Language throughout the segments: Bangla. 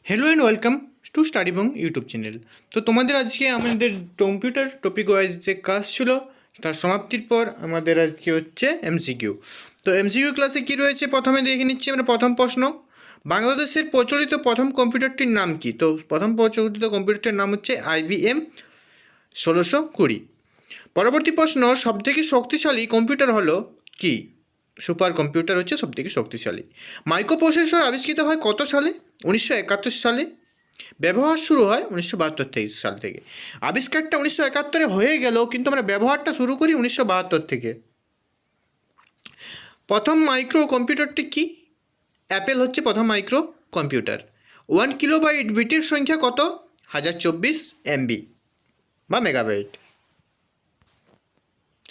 Hello and welcome to StudyBong YouTube channel. তো তোমাদের আজকে আমাদের কম্পিউটার টপিক ওয়াইজ যে কাজ ছিল তার সমাপ্তির পর আমাদের আজকে হচ্ছে এমসিকিউ। তো এমসিকিউ ক্লাসে কী রয়েছে প্রথমে দেখে নিচ্ছি আমরা। প্রথম প্রশ্ন, বাংলাদেশের প্রচলিত প্রথম কম্পিউটারটির নাম কি? তো প্রথম প্রচলিত কম্পিউটারটির নাম হচ্ছে IBM 1620। পরবর্তী প্রশ্ন, সবথেকে শক্তিশালী কম্পিউটার হলো কি? সুপার কম্পিউটার হচ্ছে সবথেকে শক্তিশালী। মাইক্রোপ্রসেসর আবিষ্কৃত হয় কত সালে? 1971 সালে। ব্যবহার শুরু হয় 1972 সাল থেকে। আবিষ্কারটা 1971 হয়ে গেলেও কিন্তু আমরা ব্যবহারটা শুরু করি 1972 থেকে। প্রথম মাইক্রো কম্পিউটারটি কি? অ্যাপেল হচ্ছে প্রথম মাইক্রো কম্পিউটার। 1 কিলোবাইট বিটের সংখ্যা কত? 1024 MB বা মেগাবাইট,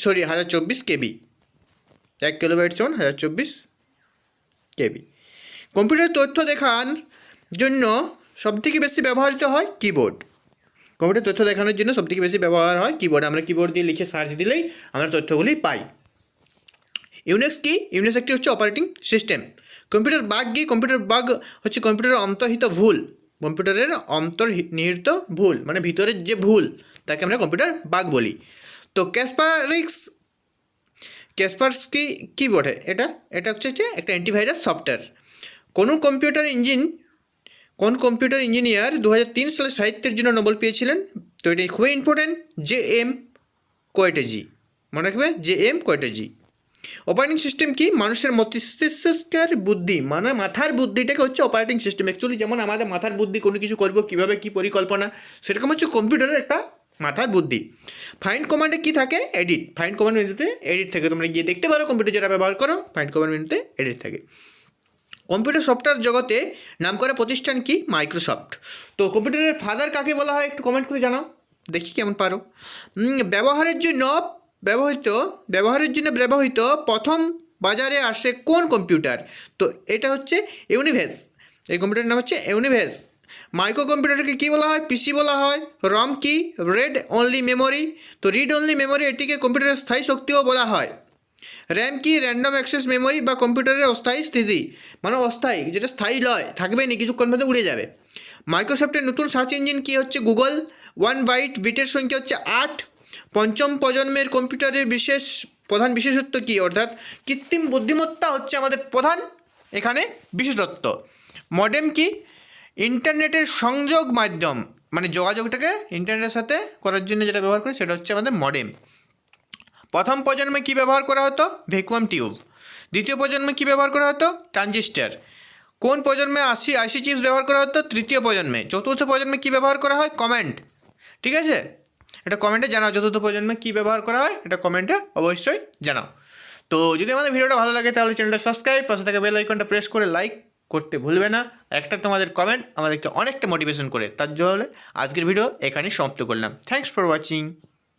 1024 KB। 1 কিলোবাইট সমান 1024 KB। কম্পিউটার তথ্য দেখার জন্য সবথেকে বেশি ব্যবহৃত হয় কিবোর্ড। কম্পিউটার তথ্য দেখানোর জন্য সবথেকে বেশি ব্যবহার হয় কিবোর্ড। আমরা কিবোর্ড দিয়ে লিখে সার্চ দিলেই আমরা তথ্যগুলি পাই। ইউনিক্স কি? ইউনিক্স একটি হচ্ছে অপারেটিং সিস্টেম। কম্পিউটার বাগ কি? কম্পিউটার বাগ হচ্ছে কম্পিউটারের অন্তর্হিত ভুল। কম্পিউটারের অন্তর্নিহিত ভুল মানে ভিতরের যে ভুল তাকে আমরা কম্পিউটার বাগ বলি। তো ক্যাসপারস্কি কী বটে? এটা হচ্ছে একটা অ্যান্টিভাইরাস সফটওয়্যার। কোন কম্পিউটার ইঞ্জিনিয়ার 2003 সালে সাহিত্যের জন্য নোবেল পেয়েছিলেন? তো এটি খুবই ইম্পর্টেন্ট, JM কোয়েটেজি। মনে রাখবে, JM কোয়েটেজি। অপারেটিং সিস্টেম কি? মানুষের মস্তিষ্কের বুদ্ধি মানে মাথার বুদ্ধিটাকে হচ্ছে অপারেটিং সিস্টেম। অ্যাকচুয়ালি যেমন আমাদের মাথার বুদ্ধি কোনো কিছু করবো কীভাবে কী পরিকল্পনা, সেরকম হচ্ছে কম্পিউটারের একটা মাথার বুদ্ধি। ফাইন্ড কমান্ডে কী থাকে? এডিট। ফাইন্ড কমান্ড মেনুতে এডিট থাকে। তোমরা গিয়ে দেখতে পারো কম্পিউটার যারা ব্যবহার করো, ফাইন্ড কমান্ড মেনুতে এডিট থাকে। কম্পিউটার সফটওয়্যার জগতে নামকরা প্রতিষ্ঠান কি? মাইক্রোসফট। তো কম্পিউটারের ফাদার কাকে বলা হয় একটু কমেন্ট করে জানাও, দেখি কেমন পারো। ব্যবহারের জন্য ব্যবহৃত প্রথম বাজারে আসে কোন কম্পিউটার? তো এটা হচ্ছে ইউনিভেস। এই কম্পিউটারের নাম হচ্ছে ইউনিভেস। মাইক্রো কম্পিউটারকে কী বলা হয়? PC বলা হয়। রম কি? Red only memory. তো রিড অনলি মেমোরি এটিকে কম্পিউটারের স্থায়ী শক্তিও বলা হয়। র্যাম কি? র্যান্ডম অ্যাক্সেস মেমোরি বা কম্পিউটারের অস্থায়ী স্থিতি মানে অস্থায়ী, যেটা স্থায়ী নয়, থাকবে না, কিছুক্ষণ মধ্যে উড়ে যাবে। মাইক্রোসফটের নতুন সার্চ ইঞ্জিন কি হচ্ছে? গুগল। 1 বাইট বিটের সংখ্যা হচ্ছে 8। পঞ্চম প্রজন্মের কম্পিউটারের প্রধান বিশেষত্ব কি? অর্থাৎ কৃত্রিম বুদ্ধিমত্তা হচ্ছে আমাদের প্রধান এখানে বিশেষত্ব। মডেম কি? ইন্টারনেটের সংযোগ মাধ্যম মানে যোগাযোগটাকে ইন্টারনেটের সাথে করার জন্য যেটা ব্যবহার করে সেটা হচ্ছে আমাদের মডেম। প্রথম প্রজন্মে কী ব্যবহার করা হতো? Vacuum tube. দ্বিতীয় প্রজন্মে কী ব্যবহার করা হতো? ট্রানজিস্টার। কোন প্রজন্মে আইসি চিপস ব্যবহার করা হতো? তৃতীয় প্রজন্মে। চতুর্থ প্রজন্মে কী ব্যবহার করা হয়? কমেন্ট। ঠিক আছে, এটা কমেন্টে জানাও চতুর্থ প্রজন্মে কী ব্যবহার করা হয়, এটা কমেন্টে অবশ্যই জানাও। তো যদি আমাদের ভিডিওটা ভালো লাগে তাহলে চ্যানেলটা সাবস্ক্রাইব, পাশে থাকা বেল আইকনটা প্রেস করে লাইক করতে ভুলবে না। একটা তোমাদের কমেন্ট আমাদেরকে অনেকটা মোটিভেশন করে। তার জন্য আজকের ভিডিও এখানেই সমাপ্ত করলাম। Thanks for watching.